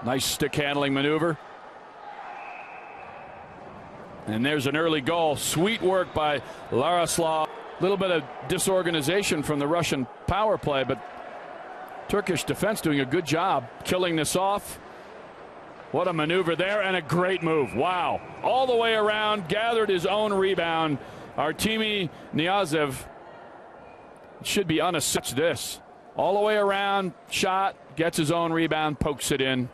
Nice stick handling maneuver. And there's an early goal. Sweet work by Larislav. A little bit of disorganization from the Russian power play, but Turkish defense doing a good job killing this off. What a maneuver there, and a great move. Wow. All the way around, gathered his own rebound. Artemi Niazev should be unassisted. This. All the way around, shot, gets his own rebound, pokes it in.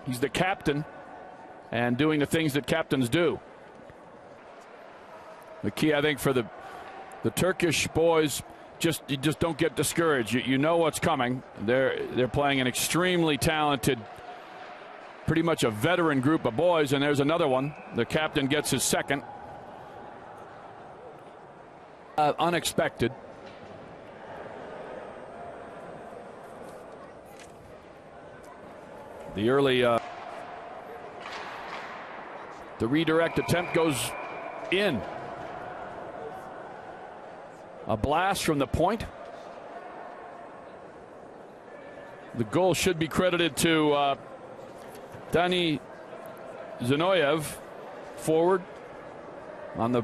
He's the captain and doing the things that captains do. The key, I think, for the Turkish boys, you just don't get discouraged. You know what's coming. They're playing an extremely talented, pretty much a veteran group of boys, and there's another one. The captain gets his second. Unexpected. The early the redirect attempt goes in. A blast from the point. The goal should be credited to Dani Zinoyev, forward, on the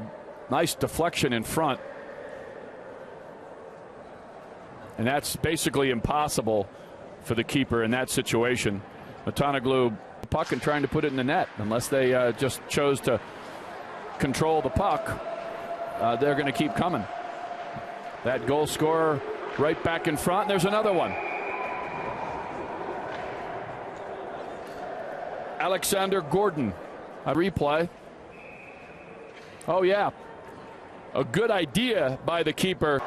nice deflection in front. And that's basically impossible for the keeper in that situation. Matanoglu puck and trying to put it in the net. Unless they just chose to control the puck, they're going to keep coming. That goal scorer right back in front. There's another one. Alexander Gordon. A replay. Oh, yeah. A good idea by the keeper.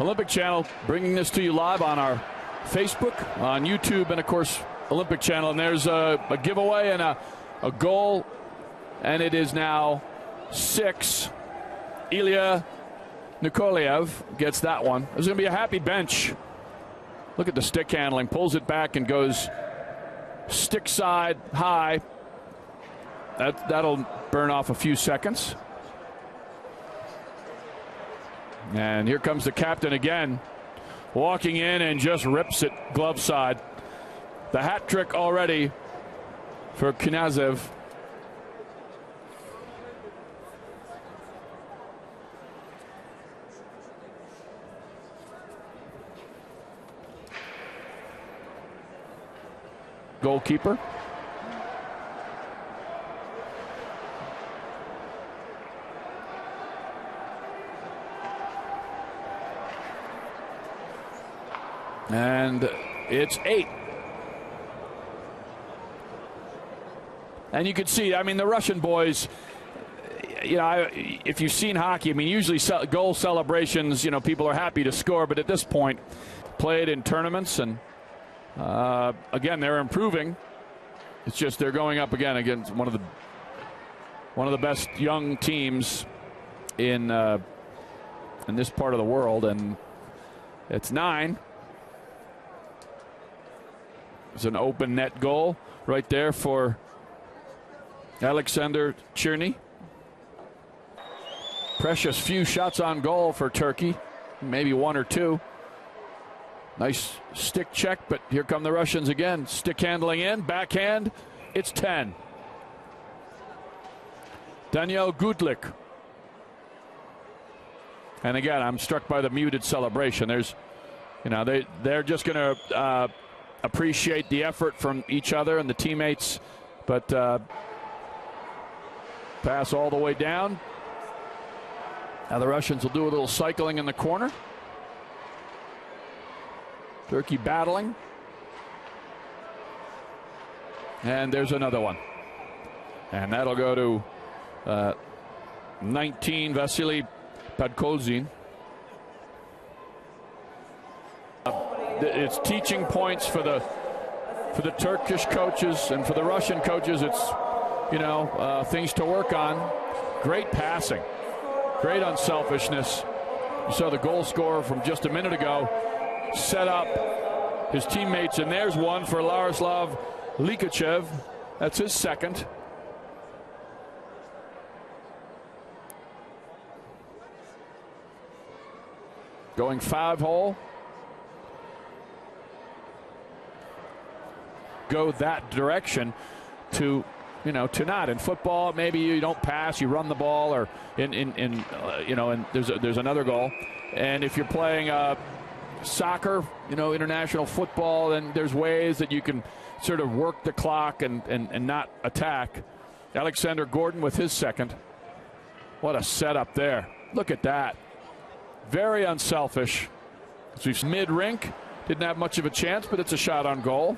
Olympic Channel bringing this to you live on our Facebook, on YouTube, and of course Olympic Channel. And there's a giveaway and a goal, and it is now 6. Ilya Nikolaev gets that one. There's going to be a happy bench. Look at the stick handling. Pulls it back and goes stick side high. That'll burn off a few seconds. And here comes the captain again, walking in and just rips it glove side. The hat trick already for Kniazev. Goalkeeper. And it's 8. And you can see, I mean, the Russian boys, you know, if you've seen hockey, I mean, usually goal celebrations, you know, people are happy to score. But at this point, played in tournaments, and again, they're improving. It's just they're going up against one of the best young teams in this part of the world, and it's 9. It's an open net goal right there for Alexander Cherney. Precious few shots on goal for Turkey, maybe 1 or 2. Nice stick check, but here come the Russians again. Stick handling in, backhand. It's 10. Daniel Gudlik. And again, I'm struck by the muted celebration. There's, you know, they're just going to appreciate the effort from each other and the teammates, but pass all the way down. Now the Russians will do a little cycling in the corner. Turkey battling. And there's another one. And that'll go to 19, Vasily Podkolzin. It's teaching points for the Turkish coaches, and for the Russian coaches, it's, you know, things to work on. Great passing, great unselfishness. You saw the goal scorer from just a minute ago set up his teammates, and there's one for Larislav Likachev. That's his second. going 5-hole. Go that direction to, to not. In football, maybe you don't pass, you run the ball, or and there's another goal. And if you're playing soccer, international football, then there's ways that you can sort of work the clock and not attack. Alexander Gordon with his second. What a setup there. Look at that. Very unselfish. Mid-rink, didn't have much of a chance, but it's a shot on goal.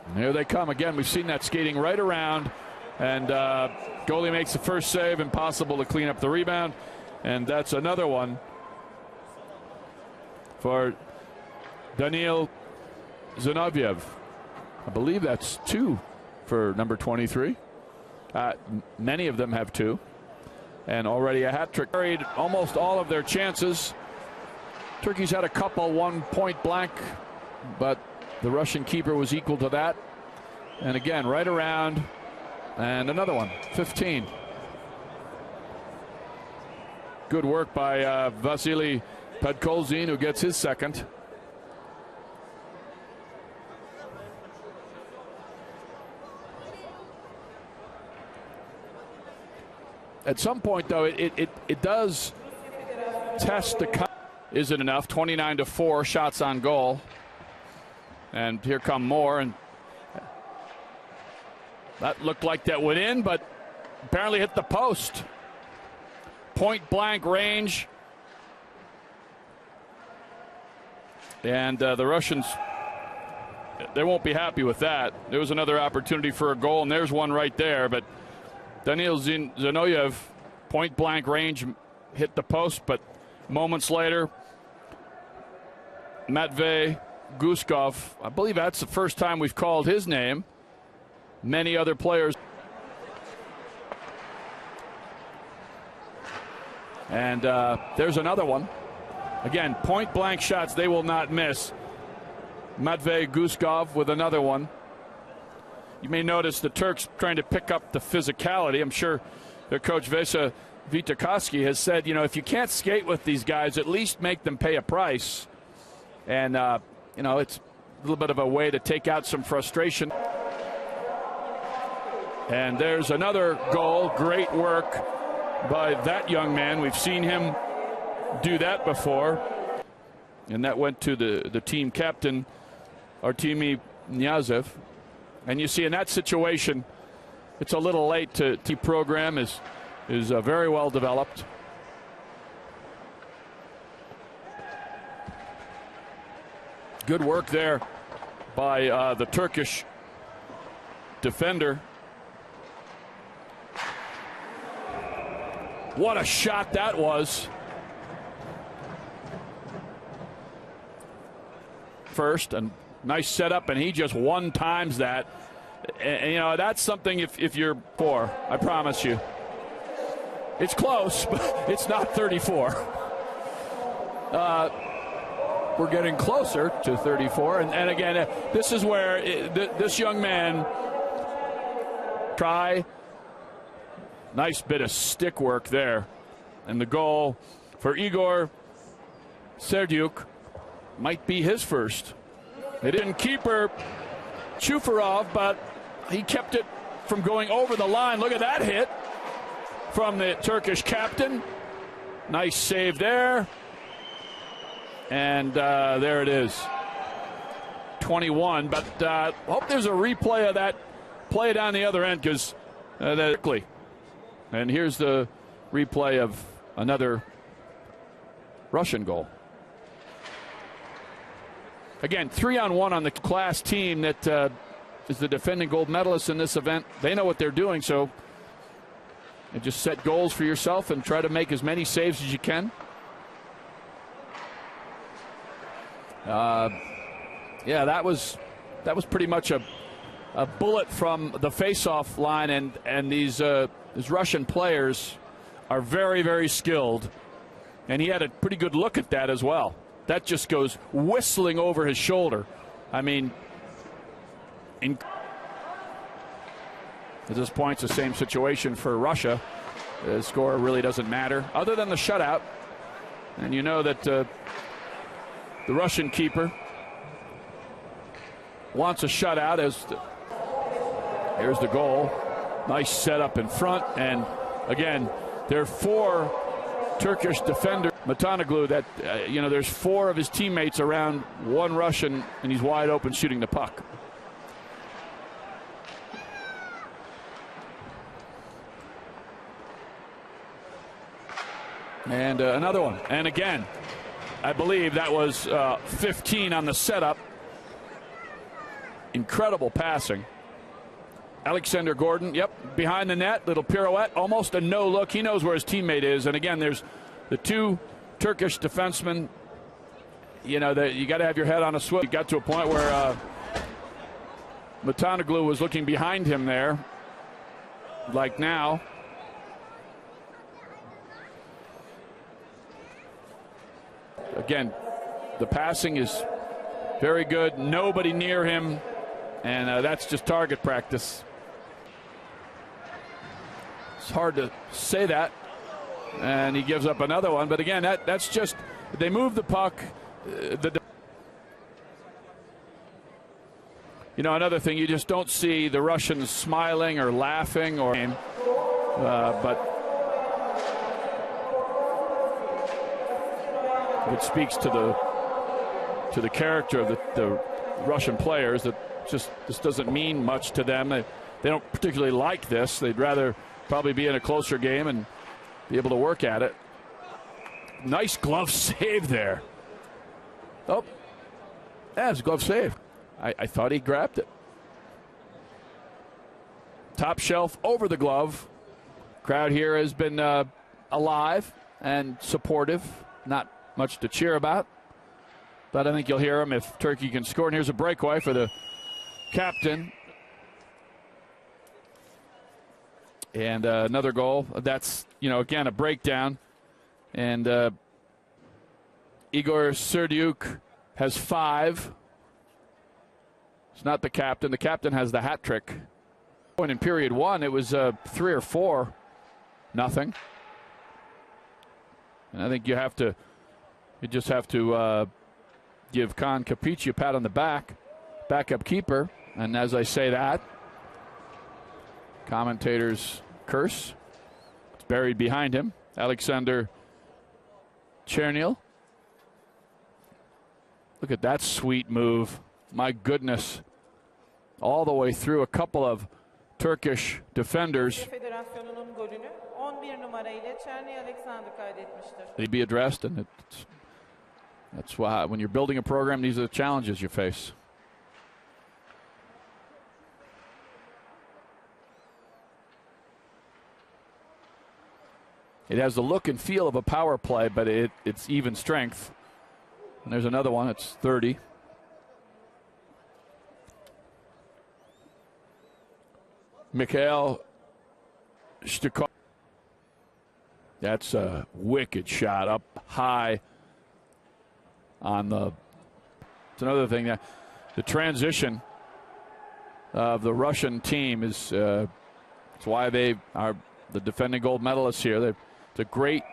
And here they come again. We've seen that skating right around, and goalie makes the first save. Impossible to clean up the rebound, and that's another one for Daniil Zinoviev. I believe that's 2 for number 23. Many of them have 2, and already a hat trick. Carried almost all of their chances. Turkey's had a couple, one point blank, but the Russian keeper was equal to that. And again, right around, and another one, 15. Good work by Vasily Podkolzin, who gets his second. At some point, though, it does test the cut. Is it enough? 29-4 shots on goal. And here come more, and that looked like that went in, but apparently hit the post. Point blank range. And the Russians, they won't be happy with that. There was another opportunity for a goal, and there's one right there, but Daniil Zinoviev, point blank range, hit the post, but moments later, Matvey Guskov, I believe that's the first time we've called his name. Many other players. And there's another one. Again, point blank shots they will not miss. Matvey Guskov with another one. You may notice the Turks trying to pick up the physicality. I'm sure their coach Vesa Vitakovsky has said, if you can't skate with these guys, at least make them pay a price. And it's a little bit of a way to take out some frustration. And there's another goal. Great work by that young man. We've seen him do that before. And that went to the team captain, Artemy Knyazov. And you see in that situation, it's a little late to program is very well developed. Good work there by the Turkish defender. What a shot that was. First, and nice setup, and he just one-times that. And that's something if you're poor, I promise you. It's close, but it's not 34. We're getting closer to 34. And again, this is where this young man try. Nice bit of stick work there. And the goal for Igor Serdyuk might be his first. They didn't keeper Chufarov, but he kept it from going over the line. Look at that hit from the Turkish captain. Nice save there. And there it is. 21. But hope there's a replay of that play down the other end, because quickly. And here's the replay of another Russian goal. Again, 3-on-1 on the class team that is the defending gold medalist in this event. They know what they're doing, so you just set goals for yourself and try to make as many saves as you can. Yeah, that was pretty much a bullet from the face-off line, and these Russian players are very, very skilled, and he had a pretty good look at that as well. That just goes whistling over his shoulder. I mean, at this point, it's the same situation for Russia. The score really doesn't matter, other than the shutout. And you know that the Russian keeper wants a shutout. Here's the goal. Nice setup in front. And again, there are 4 Turkish defenders. Matanoglu, that there's 4 of his teammates around 1 Russian, and he's wide open shooting the puck. And another one. And again, I believe that was 15 on the setup. Incredible passing. Alexander Gordon, yep, behind the net, little pirouette, almost a no look. He knows where his teammate is. And again, there's the 2 Turkish defensemen. You got to have your head on a swivel. You got to a point where Matanoglu was looking behind him there, like now. Again, the passing is very good. Nobody near him, and that's just target practice. It's hard to say that, and he gives up another one. But again, that's just, they move the puck. Another thing, you just don't see the Russians smiling or laughing but it speaks to the character of the Russian players, that just this doesn't mean much to them. They don't particularly like this. They'd rather probably be in a closer game and be able to work at it. Nice glove save there. Oh, yeah, it's a glove save. I thought he grabbed it. Top shelf over the glove. Crowd here has been alive and supportive. Not much to cheer about, but I think you'll hear him if Turkey can score. And here's a breakaway for the captain. And another goal. That's, again, a breakdown. And Igor Serdiuk has 5. It's not the captain. The captain has the hat trick. In period 1, it was 3 or 4, nothing. And I think you just have to give Kaan Kapici a pat on the back, backup keeper. And as I say that, commentators curse. It's buried behind him. Alexander Chernil. Look at that sweet move. My goodness. All the way through a couple of Turkish defenders. They'd be addressed, and that's why when you're building a program, these are the challenges you face. It has the look and feel of a power play, but it's even strength. And there's another one. It's 30. Mikhail Shtukov. That's a wicked shot up high on the. It's another thing that the transition of the Russian team is. It's why they are the defending gold medalists here. It's a great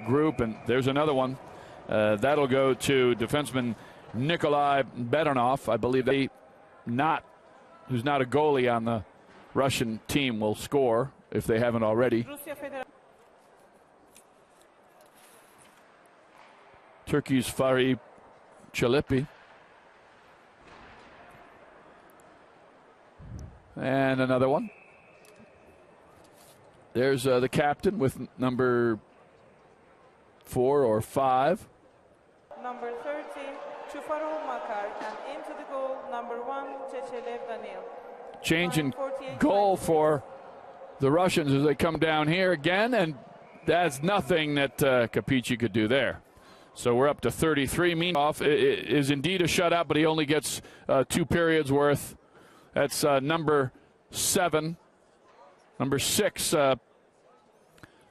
group, and there's another one. That'll go to defenseman Nikolai Bedanov. I believe who's not a goalie on the Russian team, will score if they haven't already. Turkey's Fari Çelebi. And another one. There's the captain with number 4 or 5. Number 30, Chufarov Makar, and into the goal, number 1, Chechelev Daniil. Change in goal for the Russians as they come down here again, and that's nothing that Kapici could do there. So we're up to 33. Meanwhile, it is indeed a shutout, but he only gets 2 periods worth. That's number 7. Number 6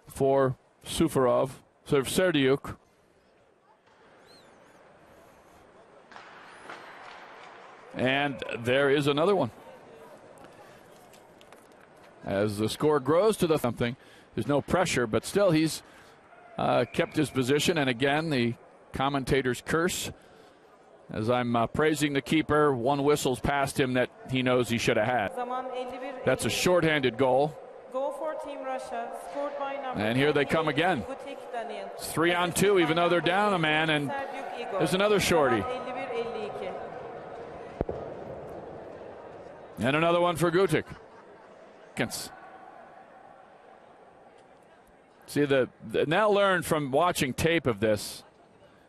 for Serdiuk. And there is another one. As the score grows to something, there's no pressure, but still he's kept his position. And again, the commentator's curse. As I'm praising the keeper, one whistles past him that he knows he should have had. That's a shorthanded goal. Goal for Team Russia, scored by number And here they come again. It's 3-on-2, even though they're down a man, and there's another shorty. And another one for Gutic. See, now learn from watching tape of this.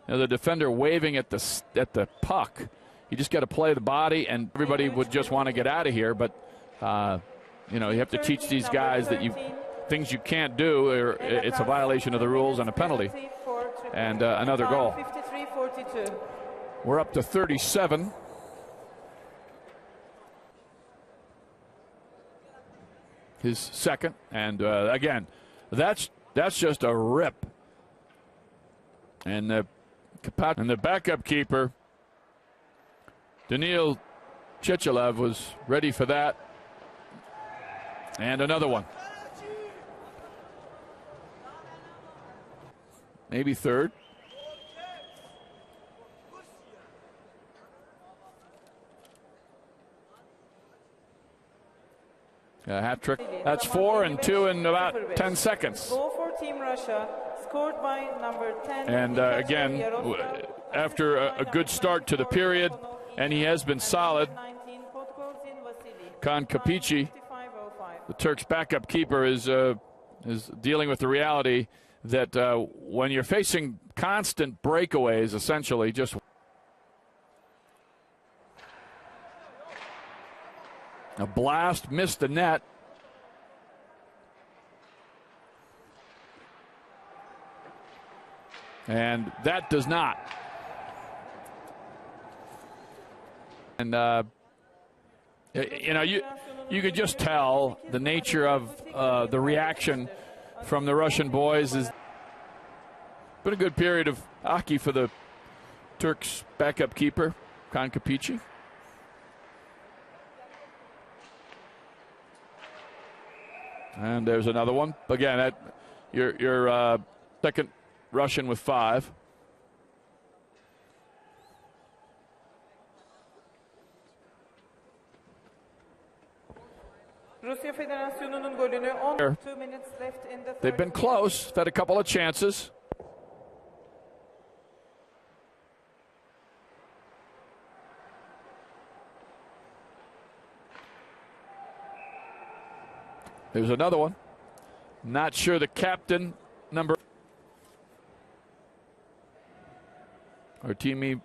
You know, the defender waving at the puck. You just got to play the body, and everybody would just want to get out of here. But you know, you have to teach these guys that things you can't do, or it's a violation of the rules and a penalty. And another goal. We're up to 37. His second, and again, that's just a rip. And the backup keeper, Daniil Chichelev, was ready for that. And another one. Maybe third. A hat trick. That's 4 and 2 in about 10 seconds. Goal for Team Russia, scored by number 10. And again, after a good start to the period, and he has been solid, Kan Kapici, the Turks' backup keeper, is dealing with the reality that when you're facing constant breakaways, essentially, just a blast, missed the net. And that does not. And you know, you could just tell the nature of the reaction from the Russian boys. Is been a good period of hockey for the Turks' backup keeper, Kan Kapici. And there's another one. Again, your second Russian with 5. Rusya Federasyonu'nun golünü 2 minutes left in the They've been close, had a couple of chances. There's another one. Not sure the captain, number. Artemi